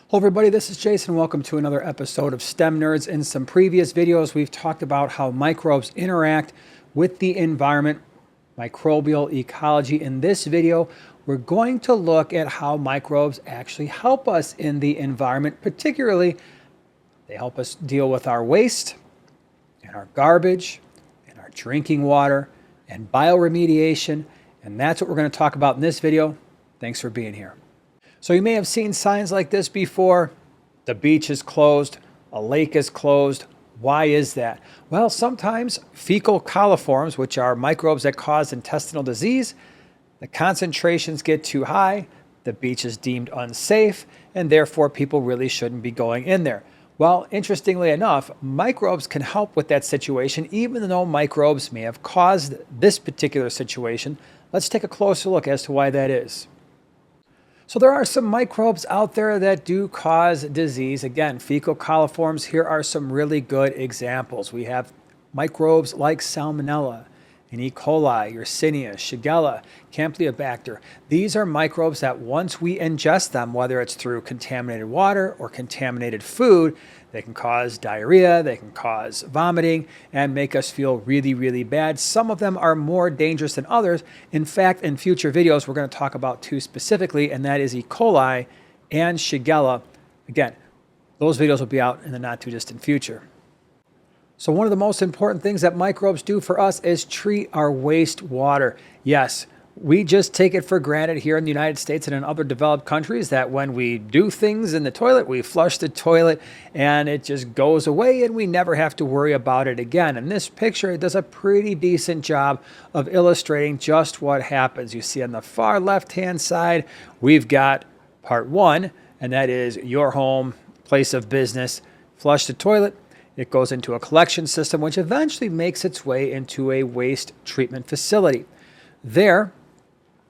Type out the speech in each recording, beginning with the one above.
Hello everybody, this is Jason. Welcome to another episode of STEM Nerds. In some previous videos, we've talked about how microbes interact with the environment, microbial ecology. In this video, we're going to look at how microbes actually help us in the environment. Particularly, they help us deal with our waste and our garbage and our drinking water and bioremediation. And that's what we're going to talk about in this video. Thanks for being here. So you may have seen signs like this before. The beach is closed, a lake is closed. Why is that? Well, sometimes fecal coliforms, which are microbes that cause intestinal disease, the concentrations get too high, the beach is deemed unsafe, and therefore people really shouldn't be going in there. Well, interestingly enough, microbes can help with that situation, even though microbes may have caused this particular situation. Let's take a closer look as to why that is. So there are some microbes out there that do cause disease. Again, fecal coliforms, here are some really good examples. We have microbes like Salmonella and E. coli, Yersinia, Shigella, Campylobacter. These are microbes that once we ingest them, whether it's through contaminated water or contaminated food, they can cause diarrhea, they can cause vomiting, and make us feel really, really bad. Some of them are more dangerous than others. In fact, in future videos, we're going to talk about two specifically, and that is E. coli and Shigella. Again, those videos will be out in the not too distant future. So one of the most important things that microbes do for us is treat our wastewater. Yes, we just take it for granted here in the United States and in other developed countries that when we do things in the toilet, we flush the toilet and it just goes away and we never have to worry about it again. And this picture does a pretty decent job of illustrating just what happens. You see on the far left-hand side, we've got part one, and that is your home, place of business, flush the toilet. It goes into a collection system, which eventually makes its way into a waste treatment facility. There,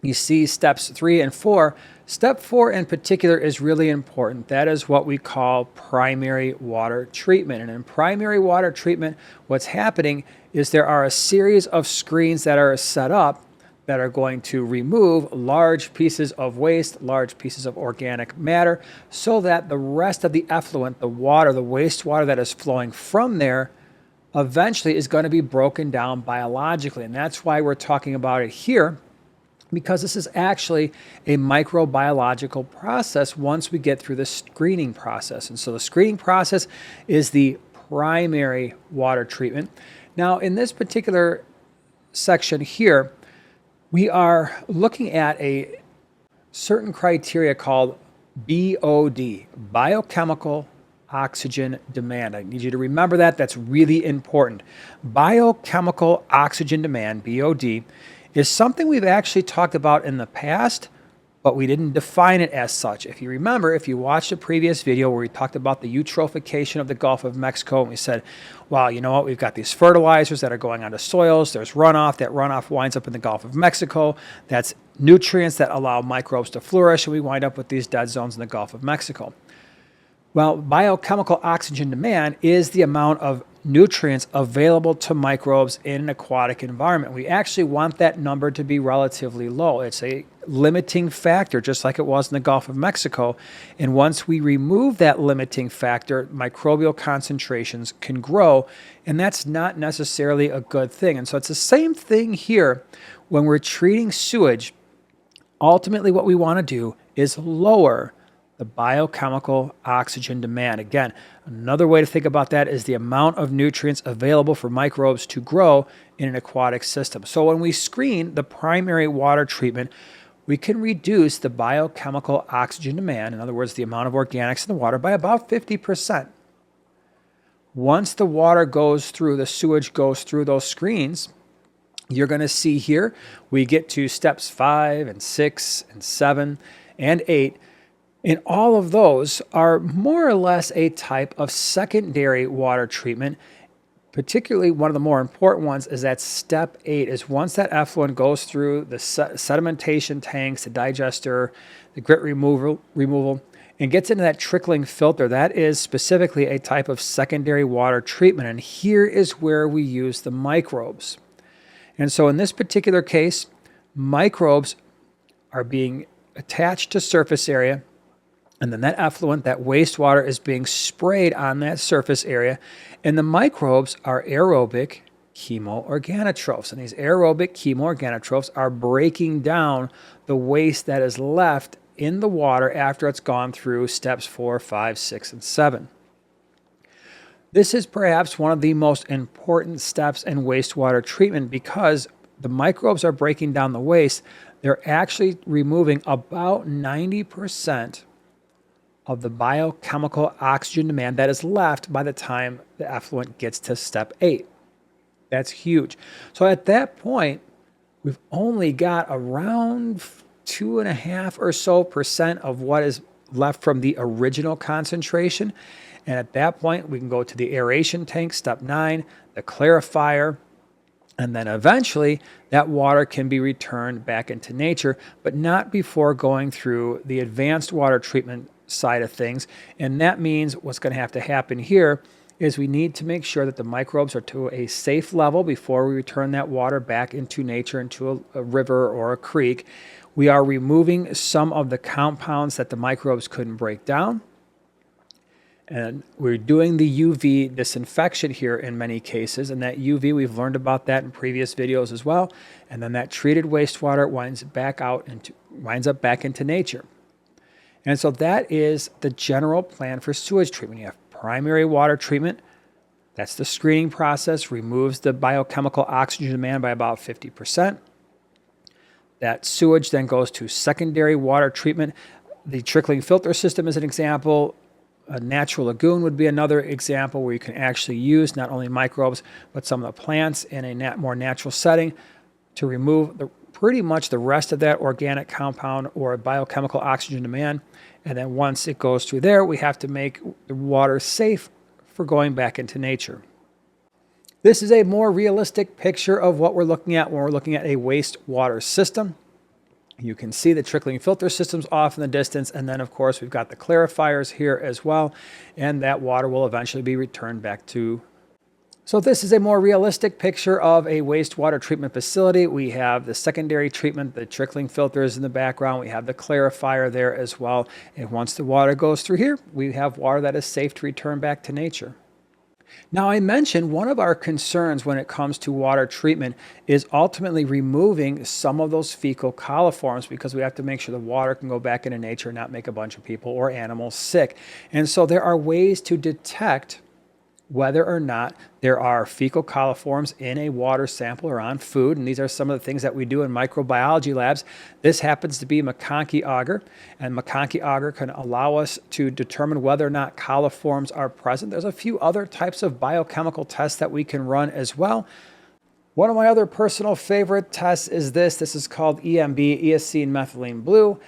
you see steps 3 and 4. Step 4 in particular is really important. That is what we call primary water treatment. And in primary water treatment, what's happening is there are a series of screens that are set up that are going to remove large pieces of waste, large pieces of organic matter, so that the rest of the effluent, the water, the wastewater that is flowing from there, eventually is going to be broken down biologically. And that's why we're talking about it here, because this is actually a microbiological process once we get through the screening process. And so the screening process is the primary water treatment. Now, in this particular section here, we are looking at a certain criteria called BOD, biochemical oxygen demand. I need you to remember that. That's really important. Biochemical oxygen demand, BOD, is something we've actually talked about in the past, but we didn't define it as such. If you remember, if you watched a previous video where we talked about the eutrophication of the Gulf of Mexico, and we said, well, you know what, we've got these fertilizers that are going onto soils, there's runoff, that runoff winds up in the Gulf of Mexico, that's nutrients that allow microbes to flourish, and we wind up with these dead zones in the Gulf of Mexico. Well, biochemical oxygen demand is the amount of nutrients available to microbes in an aquatic environment. We actually want that number to be relatively low. It's a limiting factor, just like it was in the Gulf of Mexico. And once we remove that limiting factor, microbial concentrations can grow, and that's not necessarily a good thing. And so it's the same thing here when we're treating sewage. Ultimately, what we want to do is lower the biochemical oxygen demand. Again, another way to think about that is the amount of nutrients available for microbes to grow in an aquatic system. So when we screen the primary water treatment, we can reduce the biochemical oxygen demand, in other words, the amount of organics in the water, by about 50%. Once the water goes through, the sewage goes through those screens, you're going to see here, we get to steps 5 and 6 and 7 and 8. And all of those are more or less a type of secondary water treatment. Particularly one of the more important ones is that step 8 is once that effluent goes through the sedimentation tanks, the digester, the grit removal, and gets into that trickling filter. That is specifically a type of secondary water treatment. And here is where we use the microbes. And so in this particular case, microbes are being attached to surface area And then that effluent, that wastewater, is being sprayed on that surface area. And the microbes are aerobic chemoorganotrophs. And these aerobic chemoorganotrophs are breaking down the waste that is left in the water after it's gone through steps 4, 5, 6, and 7. This is perhaps one of the most important steps in wastewater treatment because the microbes are breaking down the waste. They're actually removing about 90% of the biochemical oxygen demand that is left by the time the effluent gets to step 8. That's huge. So at that point, we've only got around 2.5% or so of what is left from the original concentration. And at that point, we can go to the aeration tank, step 9, the clarifier, and then eventually that water can be returned back into nature, but not before going through the advanced water treatment side of things. And that means what's going to have to happen here is we need to make sure that the microbes are to a safe level before we return that water back into nature, into a river or a creek. We are removing some of the compounds that the microbes couldn't break down. And we're doing the UV disinfection here in many cases. And that UV, we've learned about that in previous videos as well. And then that treated wastewater winds up back into nature. And so that is the general plan for sewage treatment. You have primary water treatment. That's the screening process, removes the biochemical oxygen demand by about 50%. That sewage then goes to secondary water treatment. The trickling filter system is an example. A natural lagoon would be another example where you can actually use not only microbes, but some of the plants in a more natural setting to remove pretty much the rest of that organic compound or biochemical oxygen demand. And then once it goes through there, we have to make the water safe for going back into nature. This is a more realistic picture of what we're looking at when we're looking at a wastewater system. You can see the trickling filter systems off in the distance, and then of course we've got the clarifiers here as well, and that water will eventually be returned back to. So this is a more realistic picture of a wastewater treatment facility. We have the secondary treatment, the trickling filters in the background. We have the clarifier there as well. And once the water goes through here, we have water that is safe to return back to nature. Now, I mentioned one of our concerns when it comes to water treatment is ultimately removing some of those fecal coliforms because we have to make sure the water can go back into nature and not make a bunch of people or animals sick. And so there are ways to detect whether or not there are fecal coliforms in a water sample or on food. And these are some of the things that we do in microbiology labs. This happens to be McConkey agar, and McConkey agar can allow us to determine whether or not coliforms are present. There's a few other types of biochemical tests that we can run as well. One of my other personal favorite tests is this. This is called EMB, eosine methylene blue.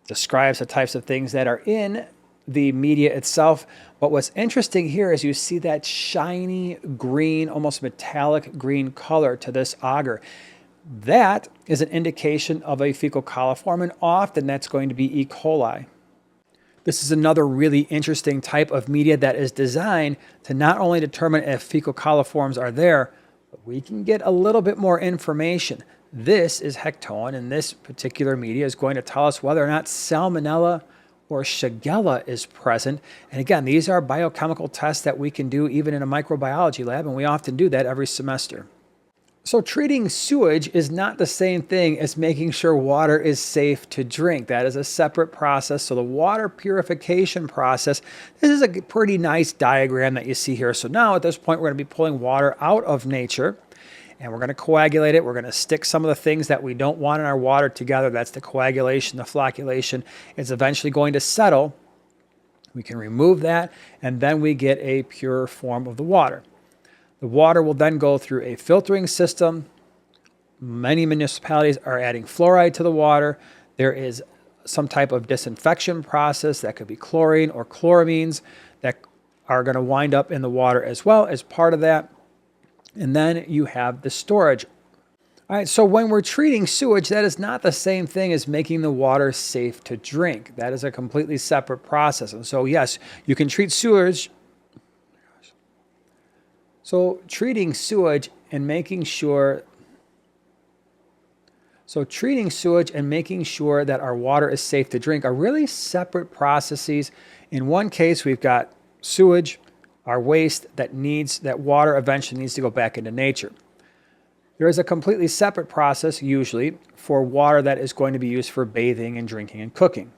It describes the types of things that are in the media itself. But what's interesting here is you see that shiny green, almost metallic green color to this agar. That is an indication of a fecal coliform, and often that's going to be E. coli. This is another really interesting type of media that is designed to not only determine if fecal coliforms are there, but we can get a little bit more information. This is hectoin, and this particular media is going to tell us whether or not salmonella or Shigella is present. And again, these are biochemical tests that we can do even in a microbiology lab, and we often do that every semester. So treating sewage is not the same thing as making sure water is safe to drink. That is a separate process. So the water purification process, this is a pretty nice diagram that you see here. So now at this point, we're going to be pulling water out of nature, and we're going to coagulate it. We're going to stick some of the things that we don't want in our water together. That's the coagulation, the flocculation. It's eventually going to settle. We can remove that, and then we get a pure form of the water. The water will then go through a filtering system. Many municipalities are adding fluoride to the water. There is some type of disinfection process that could be chlorine or chloramines that are going to wind up in the water as well as part of that. And then you have the storage. All right, so when we're treating sewage, that is not the same thing as making the water safe to drink. That is a completely separate process. And so, yes, you can treat sewage. So treating sewage and making sure So treating sewage and making sure that our water is safe to drink are really separate processes. In one case, we've got sewage, our waste that water eventually needs to go back into nature. There is a completely separate process usually for water that is going to be used for bathing and drinking and cooking.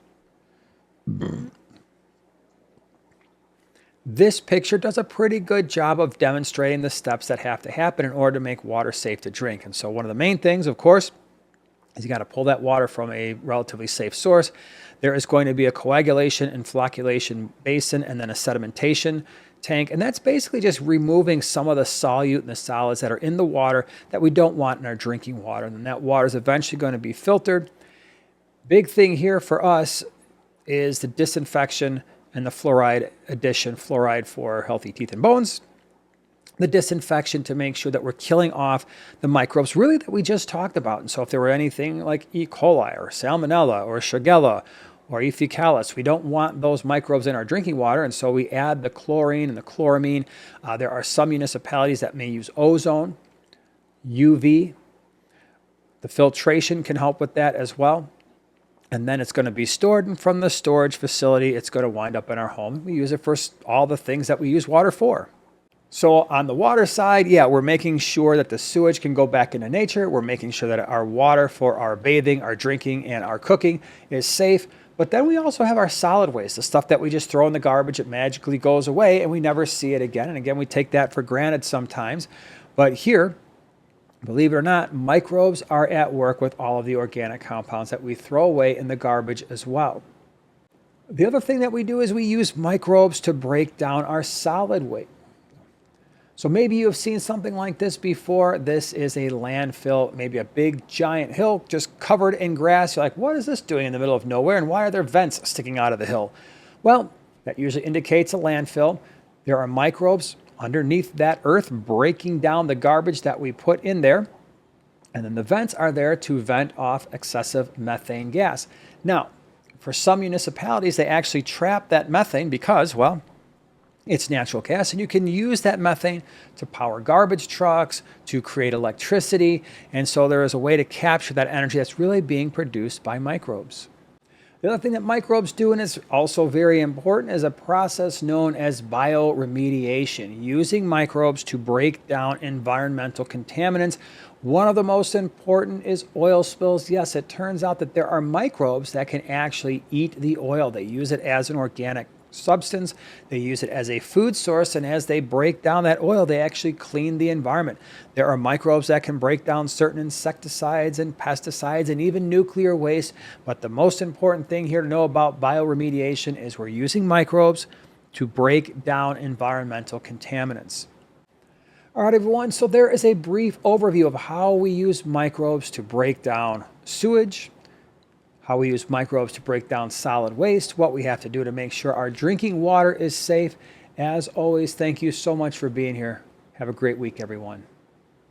This picture does a pretty good job of demonstrating the steps that have to happen in order to make water safe to drink. And so one of the main things, of course, is you got to pull that water from a relatively safe source. There is going to be a coagulation and flocculation basin and then a sedimentation tank. And that's basically just removing some of the solute and the solids that are in the water that we don't want in our drinking water. And then that water is eventually going to be filtered. Big thing here for us is the disinfection and the fluoride addition, fluoride for healthy teeth and bones. The disinfection to make sure that we're killing off the microbes really that we just talked about. And so if there were anything like E. coli or Salmonella or Shigella or E. faecalis, we don't want those microbes in our drinking water. And so we add the chlorine and the chloramine. There are some municipalities that may use ozone, UV. The filtration can help with that as well. And then it's going to be stored, and from the storage facility, it's going to wind up in our home. We use it for all the things that we use water for. So on the water side, yeah, we're making sure that the sewage can go back into nature. We're making sure that our water for our bathing, our drinking, and our cooking is safe. But then we also have our solid waste, the stuff that we just throw in the garbage. It magically goes away, and we never see it again. And again, we take that for granted sometimes. But here, believe it or not, microbes are at work with all of the organic compounds that we throw away in the garbage as well. The other thing that we do is we use microbes to break down our solid waste. So maybe you have seen something like this before. This is a landfill, maybe a big giant hill just covered in grass. You're like, what is this doing in the middle of nowhere? And why are there vents sticking out of the hill? Well, that usually indicates a landfill. There are microbes underneath that earth breaking down the garbage that we put in there. And then the vents are there to vent off excessive methane gas. Now, for some municipalities, they actually trap that methane because, well, it's natural gas, and you can use that methane to power garbage trucks, to create electricity, and so there is a way to capture that energy that's really being produced by microbes. The other thing that microbes do, and is also very important, is a process known as bioremediation, using microbes to break down environmental contaminants. One of the most important is oil spills. Yes, it turns out that there are microbes that can actually eat the oil. They use it as an organic substance. They use it as a food source, and as they break down that oil, they actually clean the environment. There are microbes that can break down certain insecticides and pesticides and even nuclear waste. But the most important thing here to know about bioremediation is we're using microbes to break down environmental contaminants. All right, everyone, so there is a brief overview of how we use microbes to break down sewage, how we use microbes to break down solid waste, what we have to do to make sure our drinking water is safe. As always, thank you so much for being here. Have a great week, everyone.